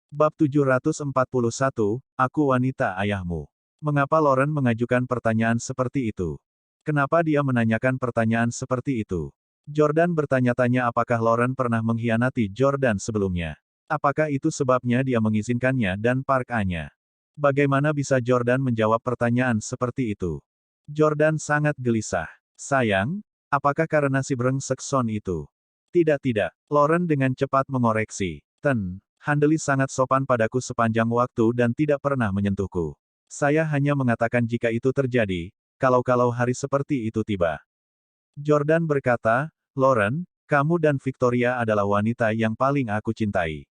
Bab 741, Aku Wanita Ayahmu. Mengapa Lauren mengajukan pertanyaan seperti itu? Kenapa dia menanyakan pertanyaan seperti itu? Jordan bertanya-tanya apakah Lauren pernah mengkhianati Jordan sebelumnya. Apakah itu sebabnya dia mengizinkannya dan Park A-nya? Bagaimana bisa Jordan menjawab pertanyaan seperti itu? Jordan sangat gelisah. Sayang, apakah karena si brengsek Son itu? Tidak. Lauren dengan cepat mengoreksi. Handeli sangat sopan padaku sepanjang waktu dan tidak pernah menyentuhku. Saya hanya mengatakan jika itu terjadi, kalau-kalau hari seperti itu tiba. Jordan berkata, Lauren, kamu dan Victoria adalah wanita yang paling aku cintai.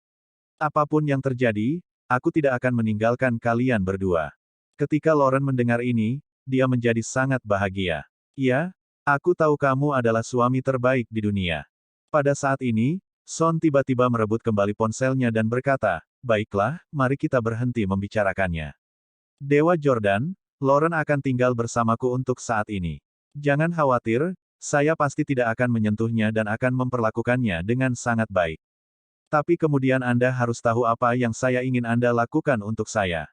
Apapun yang terjadi, aku tidak akan meninggalkan kalian berdua. Ketika Lauren mendengar ini, dia menjadi sangat bahagia. Iya, aku tahu kamu adalah suami terbaik di dunia. Pada saat ini, Son tiba-tiba merebut kembali ponselnya dan berkata, baiklah, mari kita berhenti membicarakannya. Dewa Jordan, Lauren akan tinggal bersamaku untuk saat ini. Jangan khawatir, saya pasti tidak akan menyentuhnya dan akan memperlakukannya dengan sangat baik. Tapi kemudian Anda harus tahu apa yang saya ingin Anda lakukan untuk saya.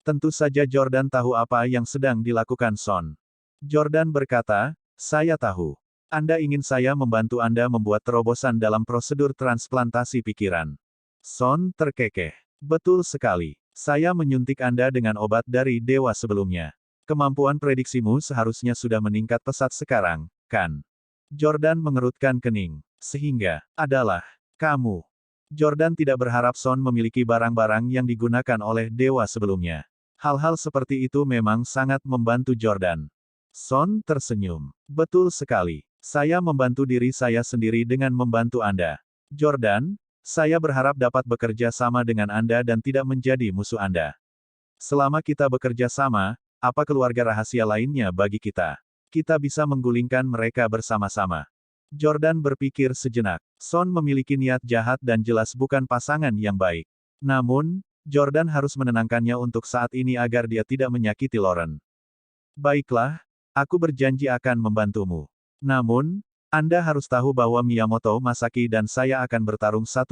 Tentu saja Jordan tahu apa yang sedang dilakukan Son. Jordan berkata, saya tahu. Anda ingin saya membantu Anda membuat terobosan dalam prosedur transplantasi pikiran. Son terkekeh. Betul sekali. Saya menyuntik Anda dengan obat dari dewa sebelumnya. Kemampuan prediksimu seharusnya sudah meningkat pesat sekarang, kan? Jordan mengerutkan kening. Sehingga, adalah, kamu. Jordan tidak berharap Son memiliki barang-barang yang digunakan oleh dewa sebelumnya. Hal-hal seperti itu memang sangat membantu Jordan. Son tersenyum. Betul sekali. Saya membantu diri saya sendiri dengan membantu Anda. Jordan, saya berharap dapat bekerja sama dengan Anda dan tidak menjadi musuh Anda. Selama kita bekerja sama, apa keluarga rahasia lainnya bagi kita? Kita bisa menggulingkan mereka bersama-sama. Jordan berpikir sejenak. Son memiliki niat jahat dan jelas bukan pasangan yang baik. Namun, Jordan harus menenangkannya untuk saat ini agar dia tidak menyakiti Lauren. Baiklah, aku berjanji akan membantumu. Namun, Anda harus tahu bahwa Miyamoto Masaki dan saya akan bertarung 1-1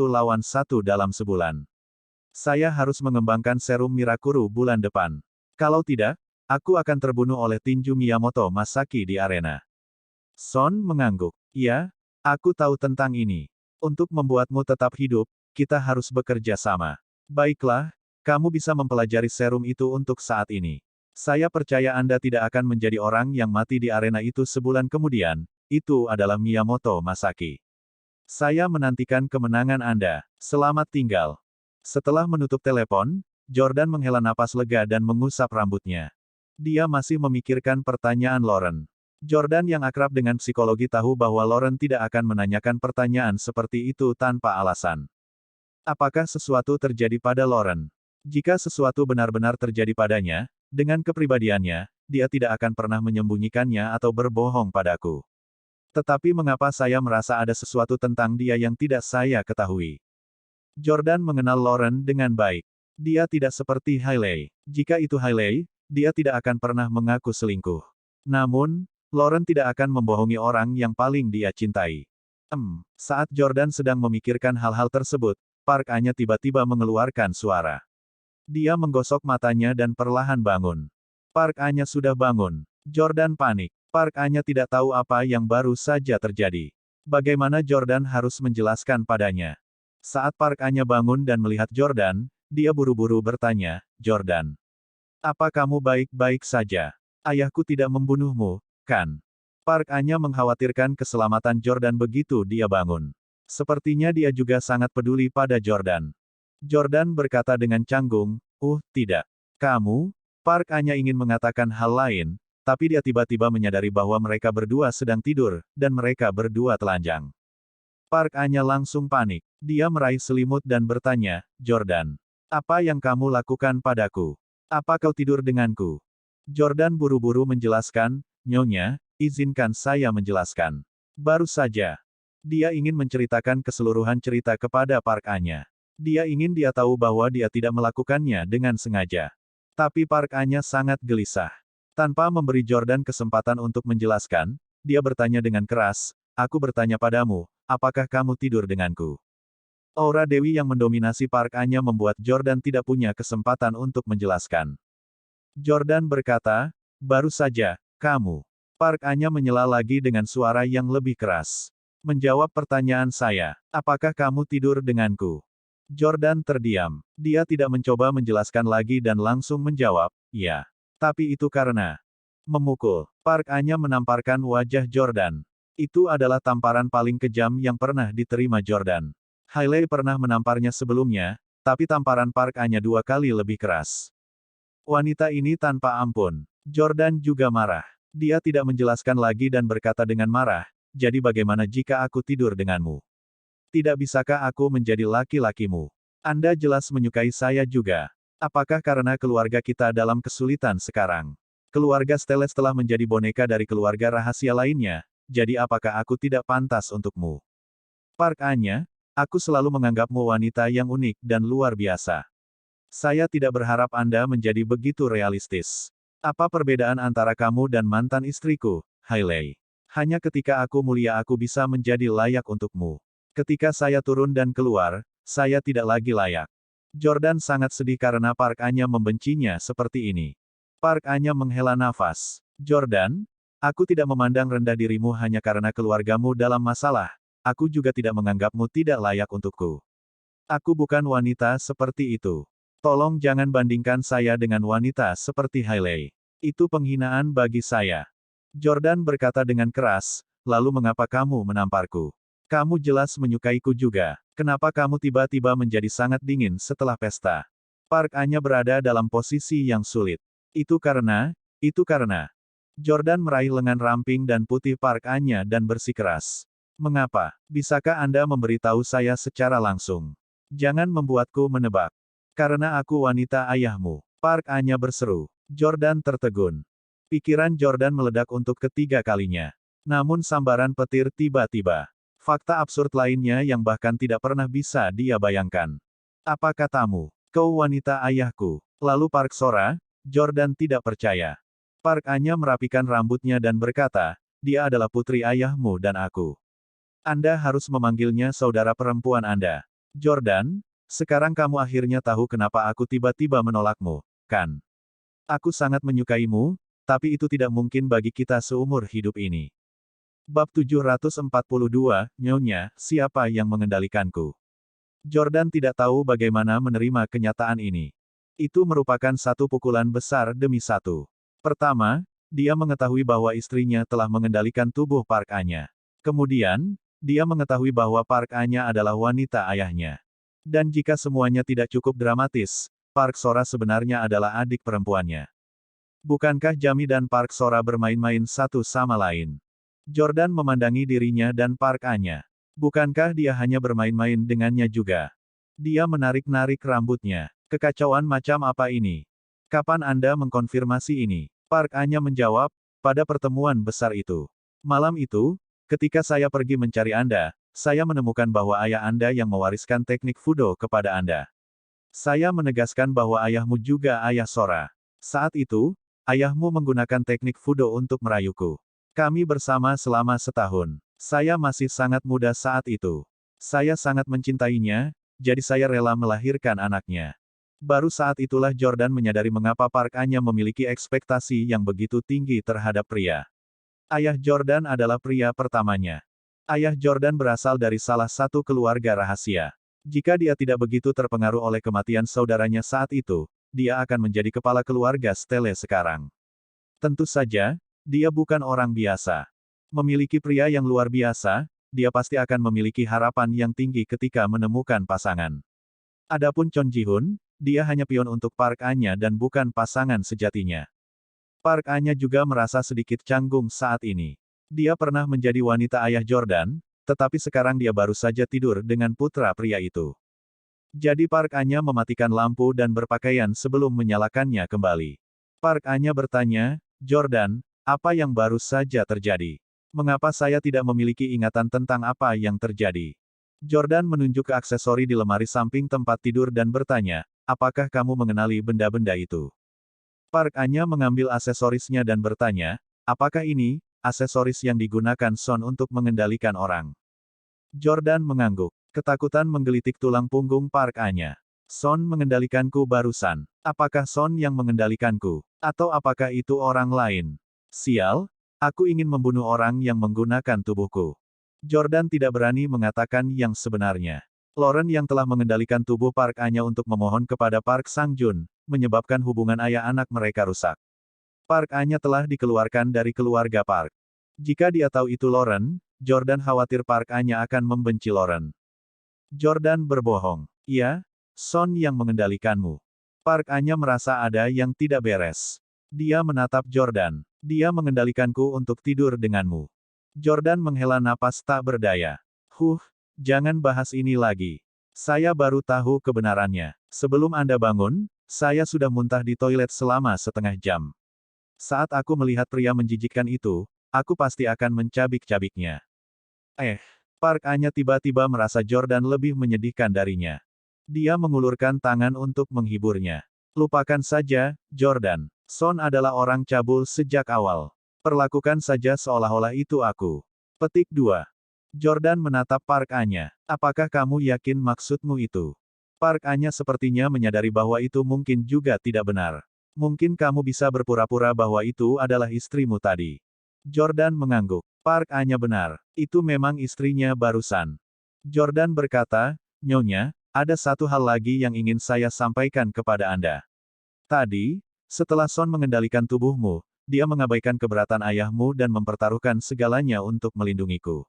dalam sebulan. Saya harus mengembangkan serum Mirakuru bulan depan. Kalau tidak, aku akan terbunuh oleh tinju Miyamoto Masaki di arena. Son mengangguk. Ya, aku tahu tentang ini. Untuk membuatmu tetap hidup, kita harus bekerja sama. Baiklah, kamu bisa mempelajari serum itu untuk saat ini. Saya percaya Anda tidak akan menjadi orang yang mati di arena itu sebulan kemudian, itu adalah Miyamoto Masaki. Saya menantikan kemenangan Anda. Selamat tinggal. Setelah menutup telepon, Jordan menghela napas lega dan mengusap rambutnya. Dia masih memikirkan pertanyaan Lauren. Jordan yang akrab dengan psikologi tahu bahwa Lauren tidak akan menanyakan pertanyaan seperti itu tanpa alasan. Apakah sesuatu terjadi pada Lauren? Jika sesuatu benar-benar terjadi padanya, dengan kepribadiannya, dia tidak akan pernah menyembunyikannya atau berbohong padaku. Tetapi mengapa saya merasa ada sesuatu tentang dia yang tidak saya ketahui? Jordan mengenal Lauren dengan baik. Dia tidak seperti Hailey. Jika itu Hailey, dia tidak akan pernah mengaku selingkuh. Namun, Lauren tidak akan membohongi orang yang paling dia cintai. Saat Jordan sedang memikirkan hal-hal tersebut, Park A-nya tiba-tiba mengeluarkan suara. Dia menggosok matanya dan perlahan bangun. Park A-nya sudah bangun. Jordan panik. Park A-nya tidak tahu apa yang baru saja terjadi. Bagaimana Jordan harus menjelaskan padanya. Saat Park A-nya bangun dan melihat Jordan, dia buru-buru bertanya, Jordan. Apa kamu baik-baik saja? Ayahku tidak membunuhmu, kan? Park A-nya mengkhawatirkan keselamatan Jordan begitu dia bangun. Sepertinya dia juga sangat peduli pada Jordan. Jordan berkata dengan canggung, tidak. Kamu? Park A-nya ingin mengatakan hal lain, tapi dia tiba-tiba menyadari bahwa mereka berdua sedang tidur, dan mereka berdua telanjang. Park A-nya langsung panik. Dia meraih selimut dan bertanya, Jordan. Apa yang kamu lakukan padaku? Apa kau tidur denganku? Jordan buru-buru menjelaskan, Nyonya, izinkan saya menjelaskan. Baru saja. Dia ingin menceritakan keseluruhan cerita kepada Park A-nya. Dia ingin dia tahu bahwa dia tidak melakukannya dengan sengaja. Tapi Park A-nya sangat gelisah. Tanpa memberi Jordan kesempatan untuk menjelaskan, dia bertanya dengan keras, aku bertanya padamu, apakah kamu tidur denganku? Aura Dewi yang mendominasi Park Anya membuat Jordan tidak punya kesempatan untuk menjelaskan. Jordan berkata, baru saja, kamu. Park Anya menyela lagi dengan suara yang lebih keras. Menjawab pertanyaan saya, apakah kamu tidur denganku? Jordan terdiam. Dia tidak mencoba menjelaskan lagi dan langsung menjawab, ya. Tapi itu karena memukul. Park Anya menamparkan wajah Jordan. Itu adalah tamparan paling kejam yang pernah diterima Jordan. Hailey pernah menamparnya sebelumnya, tapi tamparan Park Anya 2 kali lebih keras. Wanita ini tanpa ampun. Jordan juga marah. Dia tidak menjelaskan lagi dan berkata dengan marah, jadi bagaimana jika aku tidur denganmu? Tidak bisakah aku menjadi laki-lakimu? Anda jelas menyukai saya juga. Apakah karena keluarga kita dalam kesulitan sekarang? Keluarga Steles telah menjadi boneka dari keluarga rahasia lainnya, jadi apakah aku tidak pantas untukmu? Park Anya, aku selalu menganggapmu wanita yang unik dan luar biasa. Saya tidak berharap Anda menjadi begitu realistis. Apa perbedaan antara kamu dan mantan istriku, Hailey? Hanya ketika aku mulia aku bisa menjadi layak untukmu. Ketika saya turun dan keluar, saya tidak lagi layak. Jordan sangat sedih karena Park Anya membencinya seperti ini. Park Anya menghela nafas. Jordan, aku tidak memandang rendah dirimu hanya karena keluargamu dalam masalah. Aku juga tidak menganggapmu tidak layak untukku. Aku bukan wanita seperti itu. Tolong jangan bandingkan saya dengan wanita seperti Hailey. Itu penghinaan bagi saya. Jordan berkata dengan keras, lalu mengapa kamu menamparku? Kamu jelas menyukaiku juga. Kenapa kamu tiba-tiba menjadi sangat dingin setelah pesta? Park Anya berada dalam posisi yang sulit. Itu karena. Jordan meraih lengan ramping dan putih Park Anya dan bersikeras. Mengapa? Bisakah Anda memberitahu saya secara langsung? Jangan membuatku menebak. Karena aku wanita ayahmu. Park Anya berseru. Jordan tertegun. Pikiran Jordan meledak untuk ketiga kalinya. Namun sambaran petir tiba-tiba. Fakta absurd lainnya yang bahkan tidak pernah bisa dia bayangkan. Apa katamu? Kau wanita ayahku. Lalu Park Sora, Jordan tidak percaya. Park Anya merapikan rambutnya dan berkata, dia adalah putri ayahmu dan aku. Anda harus memanggilnya saudara perempuan Anda. Jordan, sekarang kamu akhirnya tahu kenapa aku tiba-tiba menolakmu, kan? Aku sangat menyukaimu, tapi itu tidak mungkin bagi kita seumur hidup ini. Bab 742, Nyonya, siapa yang mengendalikanku? Jordan tidak tahu bagaimana menerima kenyataan ini. Itu merupakan satu pukulan besar demi satu. Pertama, dia mengetahui bahwa istrinya telah mengendalikan tubuh Park Anya. Kemudian, dia mengetahui bahwa Park Anya adalah wanita ayahnya. Dan jika semuanya tidak cukup dramatis, Park Sora sebenarnya adalah adik perempuannya. Bukankah Jamie dan Park Sora bermain-main satu sama lain? Jordan memandangi dirinya dan Park Anya. Bukankah dia hanya bermain-main dengannya juga? Dia menarik-narik rambutnya. Kekacauan macam apa ini? Kapan Anda mengkonfirmasi ini? Park Anya menjawab, pada pertemuan besar itu. Malam itu, ketika saya pergi mencari Anda, saya menemukan bahwa ayah Anda yang mewariskan teknik Fudo kepada Anda. Saya menegaskan bahwa ayahmu juga ayah Sora. Saat itu, ayahmu menggunakan teknik Fudo untuk merayuku. Kami bersama selama setahun. Saya masih sangat muda saat itu. Saya sangat mencintainya, jadi saya rela melahirkan anaknya. Baru saat itulah Jordan menyadari mengapa Park Anya memiliki ekspektasi yang begitu tinggi terhadap pria. Ayah Jordan adalah pria pertamanya. Ayah Jordan berasal dari salah satu keluarga rahasia. Jika dia tidak begitu terpengaruh oleh kematian saudaranya saat itu, dia akan menjadi kepala keluarga Stele sekarang. Tentu saja, dia bukan orang biasa. Memiliki pria yang luar biasa, dia pasti akan memiliki harapan yang tinggi ketika menemukan pasangan. Adapun Chon Ji-hun, dia hanya pion untuk Park Anya dan bukan pasangan sejatinya. Park Anya juga merasa sedikit canggung saat ini. Dia pernah menjadi wanita ayah Jordan, tetapi sekarang dia baru saja tidur dengan putra pria itu. Jadi Park Anya mematikan lampu dan berpakaian sebelum menyalakannya kembali. Park Anya bertanya, Jordan, apa yang baru saja terjadi? Mengapa saya tidak memiliki ingatan tentang apa yang terjadi? Jordan menunjuk ke aksesori di lemari samping tempat tidur dan bertanya, apakah kamu mengenali benda-benda itu? Park Anya mengambil aksesorisnya dan bertanya, apakah ini aksesoris yang digunakan Son untuk mengendalikan orang? Jordan mengangguk. Ketakutan menggelitik tulang punggung Park Anya. Son mengendalikanku barusan. Apakah Son yang mengendalikanku? Atau apakah itu orang lain? Sial, aku ingin membunuh orang yang menggunakan tubuhku. Jordan tidak berani mengatakan yang sebenarnya. Lauren yang telah mengendalikan tubuh Park Anya untuk memohon kepada Park Sang-jun, menyebabkan hubungan ayah anak mereka rusak. Park Anya telah dikeluarkan dari keluarga Park. Jika dia tahu itu Lauren, Jordan khawatir Park Anya akan membenci Lauren. Jordan berbohong. Iya, Son yang mengendalikanmu. Park Anya merasa ada yang tidak beres. Dia menatap Jordan. Dia mengendalikanku untuk tidur denganmu. Jordan menghela napas tak berdaya. Jangan bahas ini lagi. Saya baru tahu kebenarannya. Sebelum Anda bangun, saya sudah muntah di toilet selama setengah jam. Saat aku melihat pria menjijikkan itu, aku pasti akan mencabik-cabiknya. Park Anya tiba-tiba merasa Jordan lebih menyedihkan darinya. Dia mengulurkan tangan untuk menghiburnya. Lupakan saja, Jordan. Son adalah orang cabul sejak awal. Perlakukan saja seolah-olah itu aku. Petik 2. Jordan menatap Park Anya. Apakah kamu yakin maksudmu itu? Park Anya sepertinya menyadari bahwa itu mungkin juga tidak benar. Mungkin kamu bisa berpura-pura bahwa itu adalah istrimu tadi. Jordan mengangguk. Park Anya benar. Itu memang istrinya barusan. Jordan berkata, Nyonya, ada satu hal lagi yang ingin saya sampaikan kepada Anda. Tadi, setelah Son mengendalikan tubuhmu, dia mengabaikan keberatan ayahmu dan mempertaruhkan segalanya untuk melindungiku.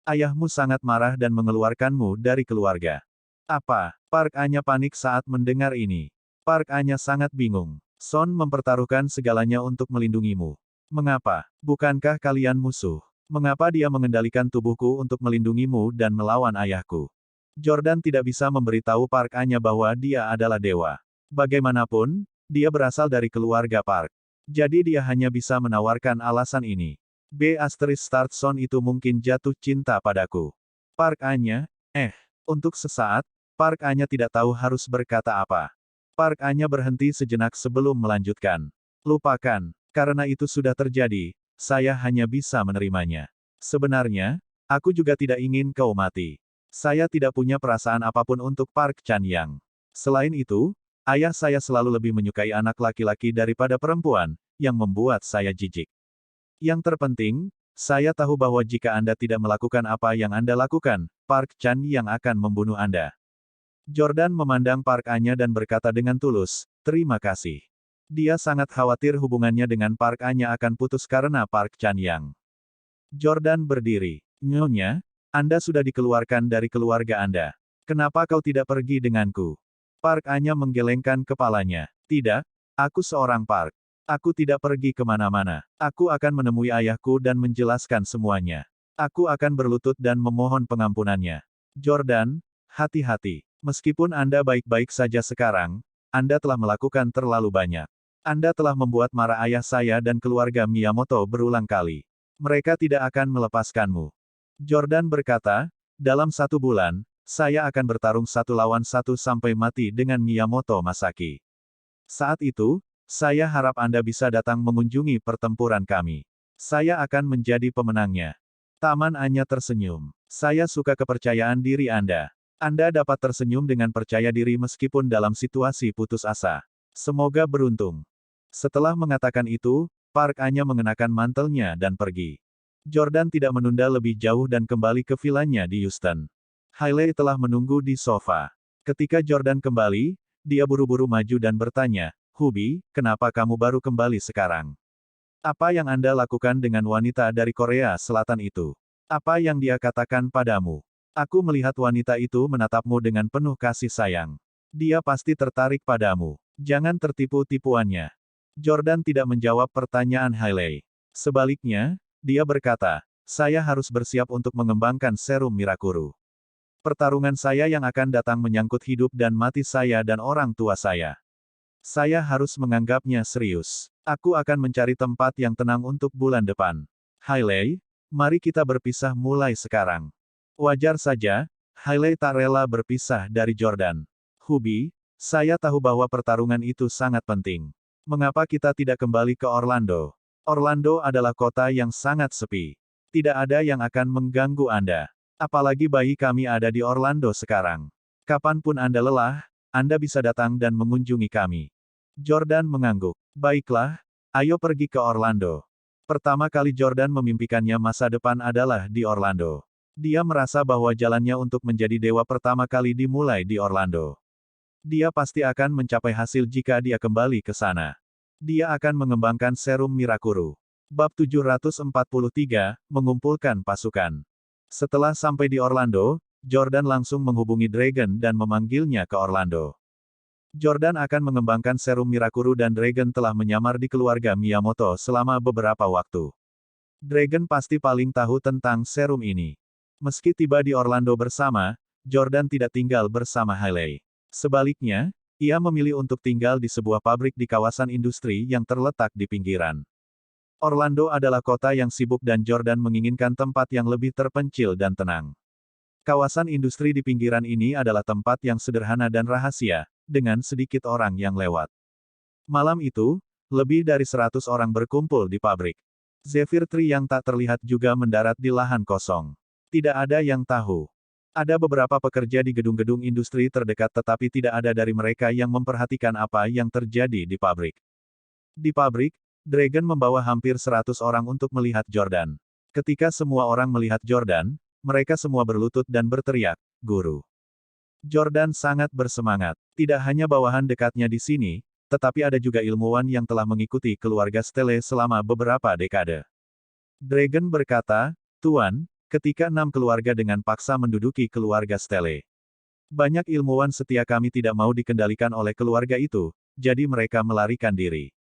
Ayahmu sangat marah dan mengeluarkanmu dari keluarga. Apa? Park Anya panik saat mendengar ini. Park Anya sangat bingung. Son mempertaruhkan segalanya untuk melindungimu. Mengapa? Bukankah kalian musuh? Mengapa dia mengendalikan tubuhku untuk melindungimu dan melawan ayahku? Jordan tidak bisa memberitahu Park Anya bahwa dia adalah dewa. Bagaimanapun, dia berasal dari keluarga Park. Jadi dia hanya bisa menawarkan alasan ini. Son itu mungkin jatuh cinta padaku. Park Anya, untuk sesaat, Park Anya tidak tahu harus berkata apa. Park Anya berhenti sejenak sebelum melanjutkan. Lupakan. Karena itu sudah terjadi, saya hanya bisa menerimanya. Sebenarnya, aku juga tidak ingin kau mati. Saya tidak punya perasaan apapun untuk Park Chan-yang. Selain itu, ayah saya selalu lebih menyukai anak laki-laki daripada perempuan, yang membuat saya jijik. Yang terpenting, saya tahu bahwa jika Anda tidak melakukan apa yang Anda lakukan, Park Chan-yang akan membunuh Anda. Jordan memandang Park Anya dan berkata dengan tulus, terima kasih. Dia sangat khawatir hubungannya dengan Park Anya akan putus karena Park Chan-yang. Jordan berdiri. Nyonya, Anda sudah dikeluarkan dari keluarga Anda. Kenapa kau tidak pergi denganku? Park Anya menggelengkan kepalanya. Tidak, aku seorang Park. Aku tidak pergi kemana-mana. Aku akan menemui ayahku dan menjelaskan semuanya. Aku akan berlutut dan memohon pengampunannya. Jordan, hati-hati. Meskipun Anda baik-baik saja sekarang, Anda telah melakukan terlalu banyak. Anda telah membuat marah ayah saya dan keluarga Miyamoto berulang kali. Mereka tidak akan melepaskanmu. Jordan berkata, dalam 1 bulan, saya akan bertarung 1 lawan 1 sampai mati dengan Miyamoto Masaki. Saat itu, saya harap Anda bisa datang mengunjungi pertempuran kami. Saya akan menjadi pemenangnya. Taman Anya tersenyum. Saya suka kepercayaan diri Anda. Anda dapat tersenyum dengan percaya diri meskipun dalam situasi putus asa. Semoga beruntung. Setelah mengatakan itu, Park Anya mengenakan mantelnya dan pergi. Jordan tidak menunda lebih jauh dan kembali ke vilanya di Houston. Hailey telah menunggu di sofa. Ketika Jordan kembali, dia buru-buru maju dan bertanya, Hubi, kenapa kamu baru kembali sekarang? Apa yang Anda lakukan dengan wanita dari Korea Selatan itu? Apa yang dia katakan padamu? Aku melihat wanita itu menatapmu dengan penuh kasih sayang. Dia pasti tertarik padamu. Jangan tertipu tipuannya. Jordan tidak menjawab pertanyaan Hailey. Sebaliknya, dia berkata, saya harus bersiap untuk mengembangkan serum Mirakuru. Pertarungan saya yang akan datang menyangkut hidup dan mati saya dan orang tua saya. Saya harus menganggapnya serius. Aku akan mencari tempat yang tenang untuk bulan depan. Hailey, mari kita berpisah mulai sekarang. Wajar saja, Hailey tak rela berpisah dari Jordan. Hubi, saya tahu bahwa pertarungan itu sangat penting. Mengapa kita tidak kembali ke Orlando? Orlando adalah kota yang sangat sepi. Tidak ada yang akan mengganggu Anda. Apalagi bayi kami ada di Orlando sekarang. Kapanpun Anda lelah, Anda bisa datang dan mengunjungi kami. Jordan mengangguk. Baiklah, ayo pergi ke Orlando. Pertama kali Jordan memimpikannya masa depan adalah di Orlando. Dia merasa bahwa jalannya untuk menjadi dewa pertama kali dimulai di Orlando. Dia pasti akan mencapai hasil jika dia kembali ke sana. Dia akan mengembangkan serum Mirakuru. Bab 743, mengumpulkan pasukan. Setelah sampai di Orlando, Jordan langsung menghubungi Dragon dan memanggilnya ke Orlando. Jordan akan mengembangkan serum Mirakuru dan Dragon telah menyamar di keluarga Miyamoto selama beberapa waktu. Dragon pasti paling tahu tentang serum ini. Meski tiba di Orlando bersama, Jordan tidak tinggal bersama Hailey. Sebaliknya, ia memilih untuk tinggal di sebuah pabrik di kawasan industri yang terletak di pinggiran. Orlando adalah kota yang sibuk dan Jordan menginginkan tempat yang lebih terpencil dan tenang. Kawasan industri di pinggiran ini adalah tempat yang sederhana dan rahasia, dengan sedikit orang yang lewat. Malam itu, lebih dari 100 orang berkumpul di pabrik. Zephyr Tree yang tak terlihat juga mendarat di lahan kosong. Tidak ada yang tahu. Ada beberapa pekerja di gedung-gedung industri terdekat tetapi tidak ada dari mereka yang memperhatikan apa yang terjadi di pabrik. Di pabrik, Dragon membawa hampir 100 orang untuk melihat Jordan. Ketika semua orang melihat Jordan, mereka semua berlutut dan berteriak, "Guru!" Jordan sangat bersemangat. Tidak hanya bawahan dekatnya di sini, tetapi ada juga ilmuwan yang telah mengikuti keluarga Stele selama beberapa dekade. Dragon berkata, "Tuan, ketika 6 keluarga dengan paksa menduduki keluarga Stele. Banyak ilmuwan setia kami tidak mau dikendalikan oleh keluarga itu, jadi mereka melarikan diri.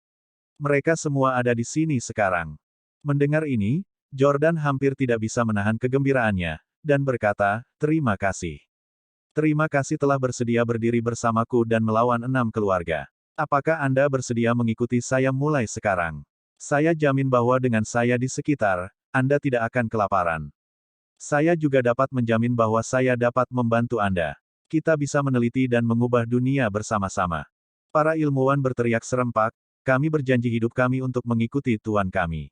Mereka semua ada di sini sekarang." Mendengar ini, Jordan hampir tidak bisa menahan kegembiraannya, dan berkata, "Terima kasih. Terima kasih telah bersedia berdiri bersamaku dan melawan 6 keluarga. Apakah Anda bersedia mengikuti saya mulai sekarang? Saya jamin bahwa dengan saya di sekitar, Anda tidak akan kelaparan. Saya juga dapat menjamin bahwa saya dapat membantu Anda. Kita bisa meneliti dan mengubah dunia bersama-sama." Para ilmuwan berteriak serempak, "Kami berjanji hidup kami untuk mengikuti Tuan kami."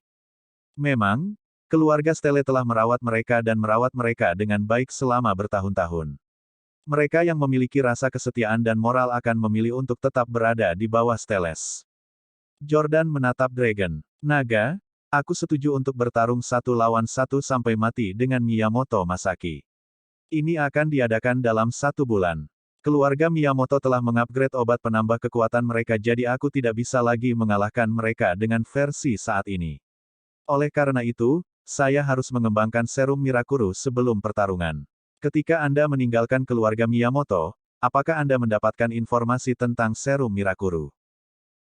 Memang, keluarga Stele telah merawat mereka dan merawat mereka dengan baik selama bertahun-tahun. Mereka yang memiliki rasa kesetiaan dan moral akan memilih untuk tetap berada di bawah Steles. Jordan menatap Dragon. "Naga, aku setuju untuk bertarung 1 lawan 1 sampai mati dengan Miyamoto Masaki. Ini akan diadakan dalam 1 bulan. Keluarga Miyamoto telah mengupgrade obat penambah kekuatan mereka jadi aku tidak bisa lagi mengalahkan mereka dengan versi saat ini. Oleh karena itu, saya harus mengembangkan serum Mirakuru sebelum pertarungan. Ketika Anda meninggalkan keluarga Miyamoto, apakah Anda mendapatkan informasi tentang serum Mirakuru?"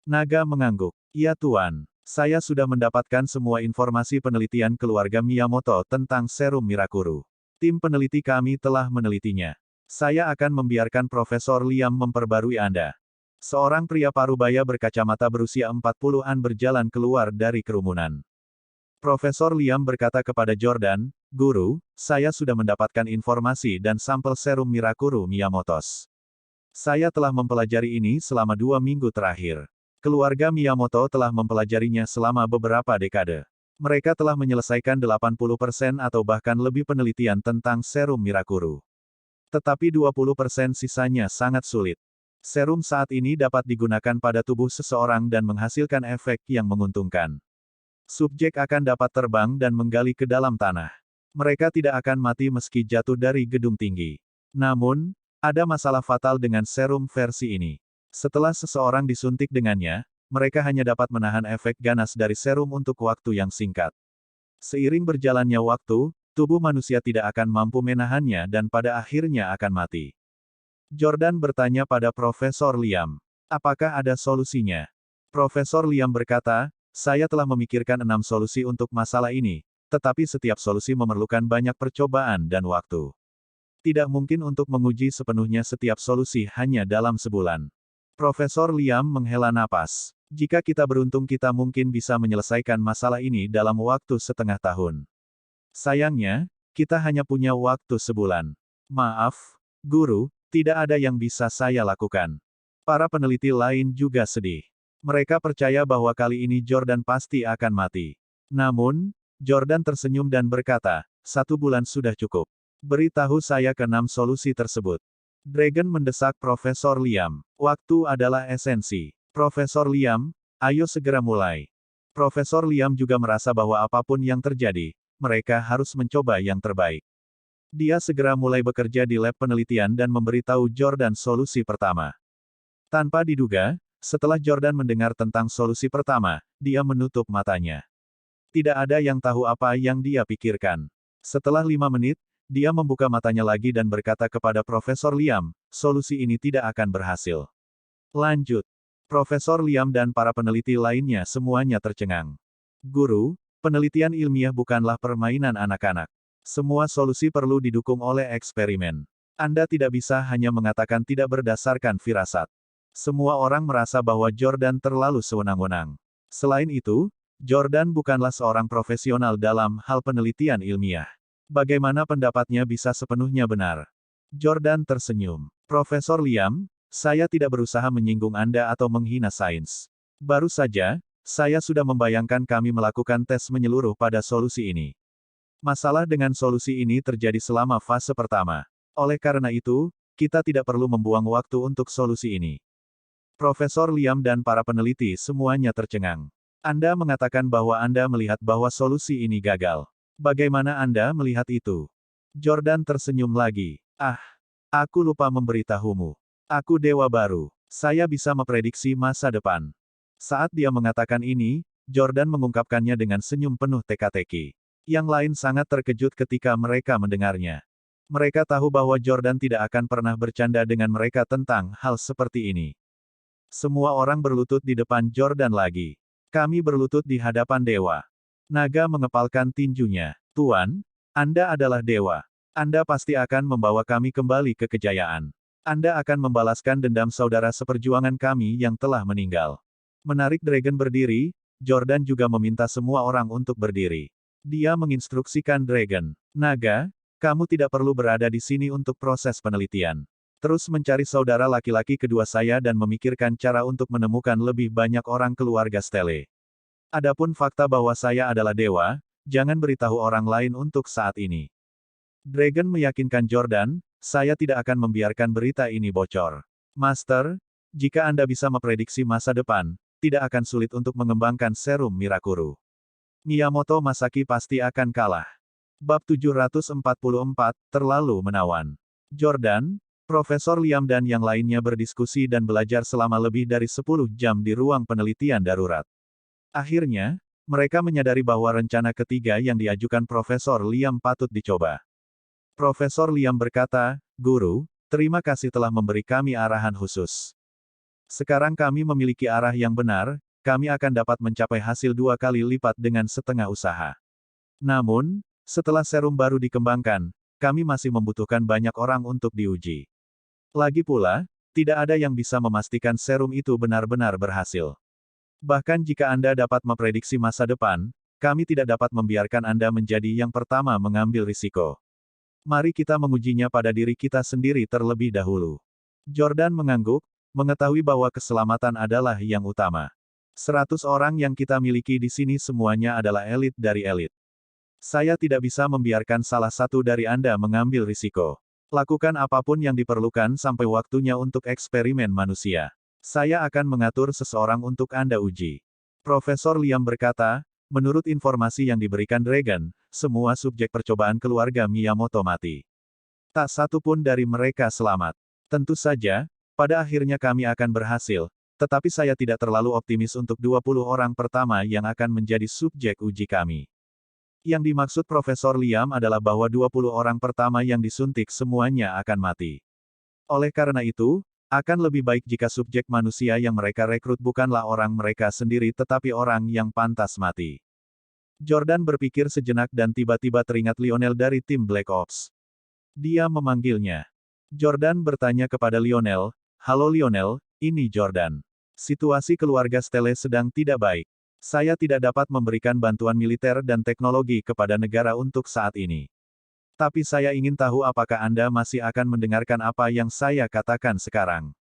Naga mengangguk. "Iya Tuan. Saya sudah mendapatkan semua informasi penelitian keluarga Miyamoto tentang serum Mirakuru. Tim peneliti kami telah menelitinya. Saya akan membiarkan Profesor Liam memperbarui Anda." Seorang pria parubaya berkacamata berusia 40-an berjalan keluar dari kerumunan. Profesor Liam berkata kepada Jordan, "Guru, saya sudah mendapatkan informasi dan sampel serum Mirakuru Miyamotos. Saya telah mempelajari ini selama 2 minggu terakhir. Keluarga Miyamoto telah mempelajarinya selama beberapa dekade. Mereka telah menyelesaikan 80% atau bahkan lebih penelitian tentang serum Mirakuru. Tetapi 20% sisanya sangat sulit. Serum saat ini dapat digunakan pada tubuh seseorang dan menghasilkan efek yang menguntungkan. Subjek akan dapat terbang dan menggali ke dalam tanah. Mereka tidak akan mati meski jatuh dari gedung tinggi. Namun, ada masalah fatal dengan serum versi ini. Setelah seseorang disuntik dengannya, mereka hanya dapat menahan efek ganas dari serum untuk waktu yang singkat. Seiring berjalannya waktu, tubuh manusia tidak akan mampu menahannya dan pada akhirnya akan mati. Jordan bertanya pada Profesor Liam, "Apakah ada solusinya?" Profesor Liam berkata, "Saya telah memikirkan 6 solusi untuk masalah ini, tetapi setiap solusi memerlukan banyak percobaan dan waktu. Tidak mungkin untuk menguji sepenuhnya setiap solusi hanya dalam sebulan." Profesor Liam menghela napas. "Jika kita beruntung kita mungkin bisa menyelesaikan masalah ini dalam waktu setengah tahun. Sayangnya, kita hanya punya waktu sebulan. Maaf, Guru, tidak ada yang bisa saya lakukan." Para peneliti lain juga sedih. Mereka percaya bahwa kali ini Jordan pasti akan mati. Namun, Jordan tersenyum dan berkata, 1 bulan sudah cukup. Beritahu saya ke-6 solusi tersebut. Dragon mendesak Profesor Liam. Waktu adalah esensi. Profesor Liam, ayo segera mulai. Profesor Liam juga merasa bahwa apapun yang terjadi, mereka harus mencoba yang terbaik. Dia segera mulai bekerja di lab penelitian dan memberitahu Jordan solusi pertama. Tanpa diduga, setelah Jordan mendengar tentang solusi pertama, dia menutup matanya. Tidak ada yang tahu apa yang dia pikirkan. Setelah 5 menit, dia membuka matanya lagi dan berkata kepada Profesor Liam, solusi ini tidak akan berhasil. Lanjut. Profesor Liam dan para peneliti lainnya semuanya tercengang. Guru, penelitian ilmiah bukanlah permainan anak-anak. Semua solusi perlu didukung oleh eksperimen. Anda tidak bisa hanya mengatakan tidak berdasarkan firasat. Semua orang merasa bahwa Jordan terlalu sewenang-wenang. Selain itu, Jordan bukanlah seorang profesional dalam hal penelitian ilmiah. Bagaimana pendapatnya bisa sepenuhnya benar? Jordan tersenyum. Profesor Liam, saya tidak berusaha menyinggung Anda atau menghina sains. Baru saja, saya sudah membayangkan kami melakukan tes menyeluruh pada solusi ini. Masalah dengan solusi ini terjadi selama fase pertama. Oleh karena itu, kita tidak perlu membuang waktu untuk solusi ini. Profesor Liam dan para peneliti semuanya tercengang. Anda mengatakan bahwa Anda melihat bahwa solusi ini gagal. Bagaimana Anda melihat itu? Jordan tersenyum lagi. Aku lupa memberitahumu. Aku dewa baru. Saya bisa memprediksi masa depan. Saat dia mengatakan ini, Jordan mengungkapkannya dengan senyum penuh teka-teki. Yang lain sangat terkejut ketika mereka mendengarnya. Mereka tahu bahwa Jordan tidak akan pernah bercanda dengan mereka tentang hal seperti ini. Semua orang berlutut di depan Jordan lagi. Kami berlutut di hadapan dewa. Naga mengepalkan tinjunya. Tuan, Anda adalah dewa. Anda pasti akan membawa kami kembali ke kejayaan. Anda akan membalaskan dendam saudara seperjuangan kami yang telah meninggal. Menarik Dragon berdiri, Jordan juga meminta semua orang untuk berdiri. Dia menginstruksikan Dragon. Naga, kamu tidak perlu berada di sini untuk proses penelitian. Terus mencari saudara laki-laki kedua saya dan memikirkan cara untuk menemukan lebih banyak orang keluarga Stele. Adapun fakta bahwa saya adalah dewa, jangan beritahu orang lain untuk saat ini. Dragon meyakinkan Jordan, saya tidak akan membiarkan berita ini bocor. Master, jika Anda bisa memprediksi masa depan, tidak akan sulit untuk mengembangkan serum Mirakuru. Miyamoto Masaki pasti akan kalah. Bab 744, terlalu menawan. Jordan, Profesor Liam dan yang lainnya berdiskusi dan belajar selama lebih dari 10 jam di ruang penelitian darurat. Akhirnya, mereka menyadari bahwa rencana ketiga yang diajukan Profesor Liam patut dicoba. Profesor Liam berkata, Guru, terima kasih telah memberi kami arahan khusus. Sekarang kami memiliki arah yang benar, kami akan dapat mencapai hasil 2 kali lipat dengan setengah usaha. Namun, setelah serum baru dikembangkan, kami masih membutuhkan banyak orang untuk diuji. Lagi pula, tidak ada yang bisa memastikan serum itu benar-benar berhasil. Bahkan jika Anda dapat memprediksi masa depan, kami tidak dapat membiarkan Anda menjadi yang pertama mengambil risiko. Mari kita mengujinya pada diri kita sendiri terlebih dahulu. Jordan mengangguk, mengetahui bahwa keselamatan adalah yang utama. 100 orang yang kita miliki di sini semuanya adalah elit dari elit. Saya tidak bisa membiarkan salah satu dari Anda mengambil risiko. Lakukan apapun yang diperlukan sampai waktunya untuk eksperimen manusia. Saya akan mengatur seseorang untuk Anda uji. Profesor Liam berkata, menurut informasi yang diberikan Dragon, semua subjek percobaan keluarga Miyamoto mati. Tak satu pun dari mereka selamat. Tentu saja, pada akhirnya kami akan berhasil, tetapi saya tidak terlalu optimis untuk 20 orang pertama yang akan menjadi subjek uji kami. Yang dimaksud Profesor Liam adalah bahwa 20 orang pertama yang disuntik semuanya akan mati. Oleh karena itu, akan lebih baik jika subjek manusia yang mereka rekrut bukanlah orang mereka sendiri tetapi orang yang pantas mati. Jordan berpikir sejenak dan tiba-tiba teringat Lionel dari tim Black Ops. Dia memanggilnya. Jordan bertanya kepada Lionel, "Halo Lionel, ini Jordan. Situasi keluarga Stele sedang tidak baik. Saya tidak dapat memberikan bantuan militer dan teknologi kepada negara untuk saat ini. Tapi saya ingin tahu apakah Anda masih akan mendengarkan apa yang saya katakan sekarang."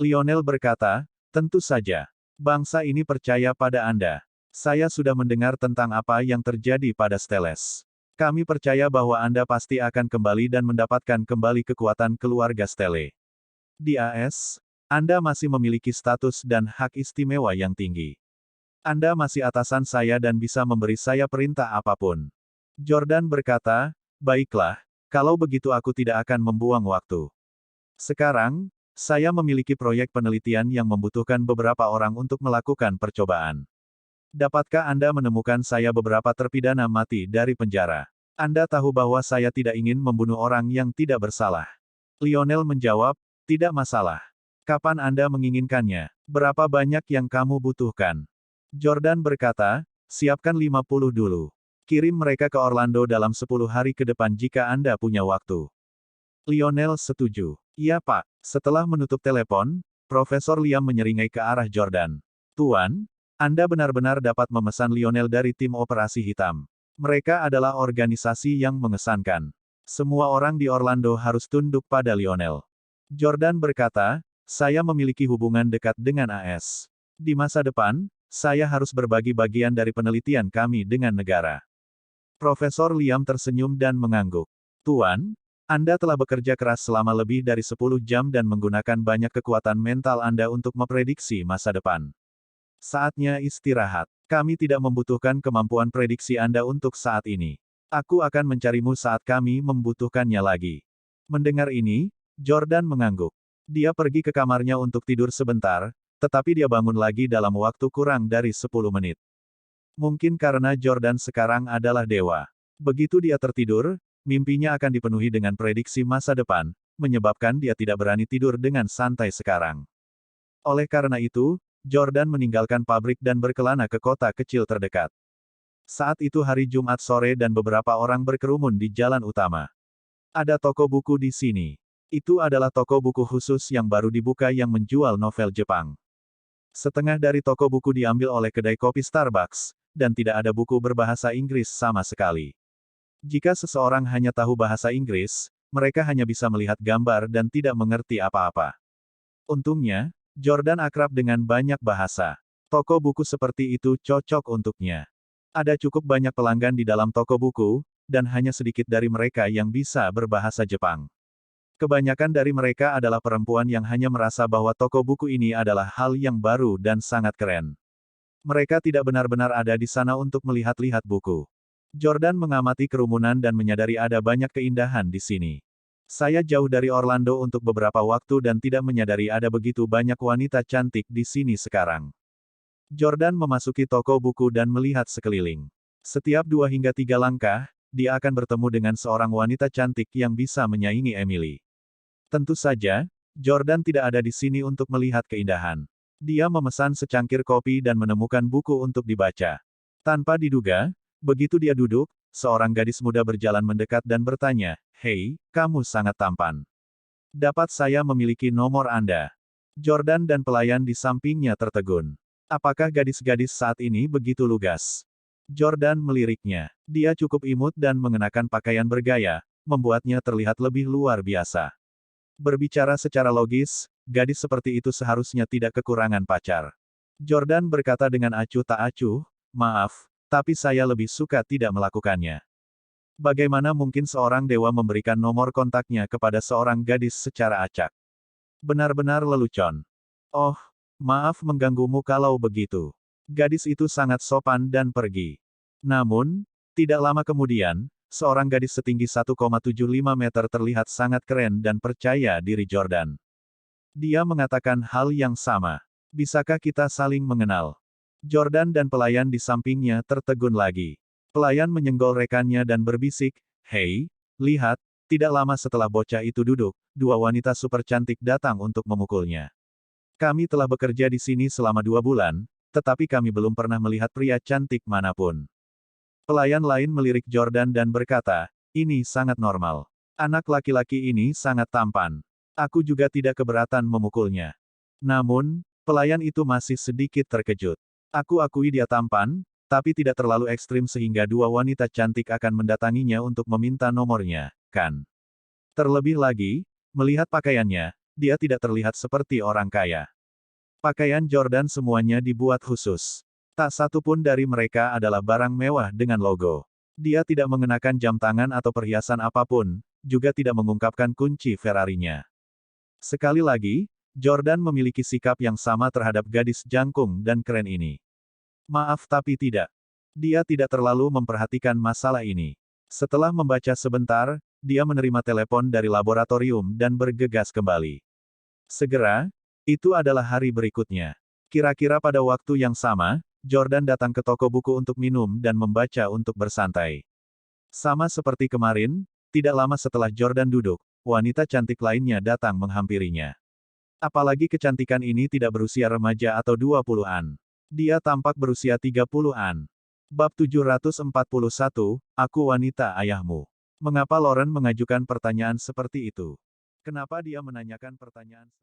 Lionel berkata, "Tentu saja. Bangsa ini percaya pada Anda. Saya sudah mendengar tentang apa yang terjadi pada Steles. Kami percaya bahwa Anda pasti akan kembali dan mendapatkan kembali kekuatan keluarga Stele. Di AS, Anda masih memiliki status dan hak istimewa yang tinggi. Anda masih atasan saya dan bisa memberi saya perintah apapun. Jordan berkata, baiklah, kalau begitu aku tidak akan membuang waktu. Sekarang, saya memiliki proyek penelitian yang membutuhkan beberapa orang untuk melakukan percobaan. Dapatkah Anda menemukan saya beberapa terpidana mati dari penjara? Anda tahu bahwa saya tidak ingin membunuh orang yang tidak bersalah. Lionel menjawab, tidak masalah. Kapan Anda menginginkannya? Berapa banyak yang kamu butuhkan? Jordan berkata, siapkan 50 dulu. Kirim mereka ke Orlando dalam 10 hari ke depan jika Anda punya waktu. Lionel setuju. Iya Pak. Setelah menutup telepon, Profesor Liam menyeringai ke arah Jordan. Tuan, Anda benar-benar dapat memesan Lionel dari tim operasi hitam. Mereka adalah organisasi yang mengesankan. Semua orang di Orlando harus tunduk pada Lionel. Jordan berkata, saya memiliki hubungan dekat dengan AS. Di masa depan, saya harus berbagi bagian dari penelitian kami dengan negara. Profesor Liam tersenyum dan mengangguk. Tuan, Anda telah bekerja keras selama lebih dari 10 jam dan menggunakan banyak kekuatan mental Anda untuk memprediksi masa depan. Saatnya istirahat. Kami tidak membutuhkan kemampuan prediksi Anda untuk saat ini. Aku akan mencarimu saat kami membutuhkannya lagi. Mendengar ini, Jordan mengangguk. Dia pergi ke kamarnya untuk tidur sebentar, tetapi dia bangun lagi dalam waktu kurang dari 10 menit. Mungkin karena Jordan sekarang adalah dewa. Begitu dia tertidur, mimpinya akan dipenuhi dengan prediksi masa depan, menyebabkan dia tidak berani tidur dengan santai sekarang. Oleh karena itu, Jordan meninggalkan pabrik dan berkelana ke kota kecil terdekat. Saat itu hari Jumat sore dan beberapa orang berkerumun di jalan utama. Ada toko buku di sini. Itu adalah toko buku khusus yang baru dibuka yang menjual novel Jepang. Setengah dari toko buku diambil oleh kedai kopi Starbucks, dan tidak ada buku berbahasa Inggris sama sekali. Jika seseorang hanya tahu bahasa Inggris, mereka hanya bisa melihat gambar dan tidak mengerti apa-apa. Untungnya, Jordan akrab dengan banyak bahasa. Toko buku seperti itu cocok untuknya. Ada cukup banyak pelanggan di dalam toko buku, dan hanya sedikit dari mereka yang bisa berbahasa Jepang. Kebanyakan dari mereka adalah perempuan yang hanya merasa bahwa toko buku ini adalah hal yang baru dan sangat keren. Mereka tidak benar-benar ada di sana untuk melihat-lihat buku. Jordan mengamati kerumunan dan menyadari ada banyak keindahan di sini. Saya jauh dari Orlando untuk beberapa waktu dan tidak menyadari ada begitu banyak wanita cantik di sini sekarang. Jordan memasuki toko buku dan melihat sekeliling. Setiap 2 hingga 3 langkah, dia akan bertemu dengan seorang wanita cantik yang bisa menyaingi Emily. Tentu saja, Jordan tidak ada di sini untuk melihat keindahan. Dia memesan secangkir kopi dan menemukan buku untuk dibaca. Tanpa diduga, begitu dia duduk, seorang gadis muda berjalan mendekat dan bertanya, "Hei, kamu sangat tampan. Dapat saya memiliki nomor Anda?" Jordan dan pelayan di sampingnya tertegun. Apakah gadis-gadis saat ini begitu lugas? Jordan meliriknya. Dia cukup imut dan mengenakan pakaian bergaya, membuatnya terlihat lebih luar biasa. Berbicara secara logis, gadis seperti itu seharusnya tidak kekurangan pacar. Jordan berkata dengan acuh tak acuh, "Maaf, tapi saya lebih suka tidak melakukannya." Bagaimana mungkin seorang dewa memberikan nomor kontaknya kepada seorang gadis secara acak? Benar-benar lelucon. Oh, maaf mengganggumu kalau begitu. Gadis itu sangat sopan dan pergi. Namun, tidak lama kemudian, seorang gadis setinggi 1,75 meter terlihat sangat keren dan percaya diri Jordan. Dia mengatakan hal yang sama. Bisakah kita saling mengenal? Jordan dan pelayan di sampingnya tertegun lagi. Pelayan menyenggol rekannya dan berbisik, "Hei, lihat," tidak lama setelah bocah itu duduk, 2 wanita super cantik datang untuk memukulnya. "Kami telah bekerja di sini selama 2 bulan, tetapi kami belum pernah melihat pria cantik manapun." Pelayan lain melirik Jordan dan berkata, "Ini sangat normal. Anak laki-laki ini sangat tampan. Aku juga tidak keberatan memukulnya." Namun, pelayan itu masih sedikit terkejut. "Aku akui dia tampan, tapi tidak terlalu ekstrim sehingga 2 wanita cantik akan mendatanginya untuk meminta nomornya, kan? Terlebih lagi, melihat pakaiannya, dia tidak terlihat seperti orang kaya. Pakaian Jordan semuanya dibuat khusus. Tak satu pun dari mereka adalah barang mewah dengan logo. Dia tidak mengenakan jam tangan atau perhiasan apapun, juga tidak mengungkapkan kunci Ferrari-nya. Sekali lagi, Jordan memiliki sikap yang sama terhadap gadis jangkung dan keren ini. Maaf tapi tidak. Dia tidak terlalu memperhatikan masalah ini. Setelah membaca sebentar, dia menerima telepon dari laboratorium dan bergegas kembali. Segera, itu adalah hari berikutnya. Kira-kira pada waktu yang sama, Jordan datang ke toko buku untuk minum dan membaca untuk bersantai. Sama seperti kemarin, tidak lama setelah Jordan duduk, wanita cantik lainnya datang menghampirinya. Apalagi kecantikan ini tidak berusia remaja atau 20-an. Dia tampak berusia 30-an. Bab 741, Aku Wanita Ayahmu. Mengapa Lauren mengajukan pertanyaan seperti itu? Kenapa dia menanyakan pertanyaan